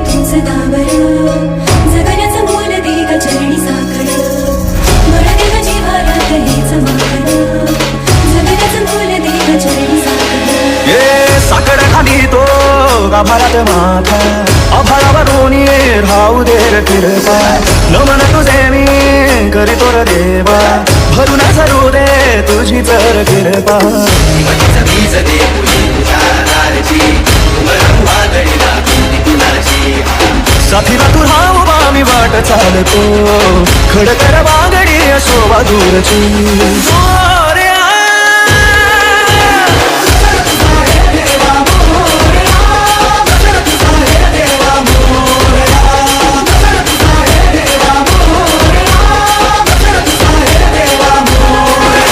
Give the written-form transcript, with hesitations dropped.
तूच दावर जगण्याचं मोल दे ग चरणी साखर मरते ग जीवाला हेच मागण जगण्याचं मोल दे ग चरणी साखर ये साखर खाली तो गाभारात माथा आभाळावरून राहू दे रे कृपा नमन तुझे मी करीतो रे देवा भरून झरू दे तुझी तर कृपा साथीला तू राहू मी वाट चालतो खडकर बागडी शोभा दूरची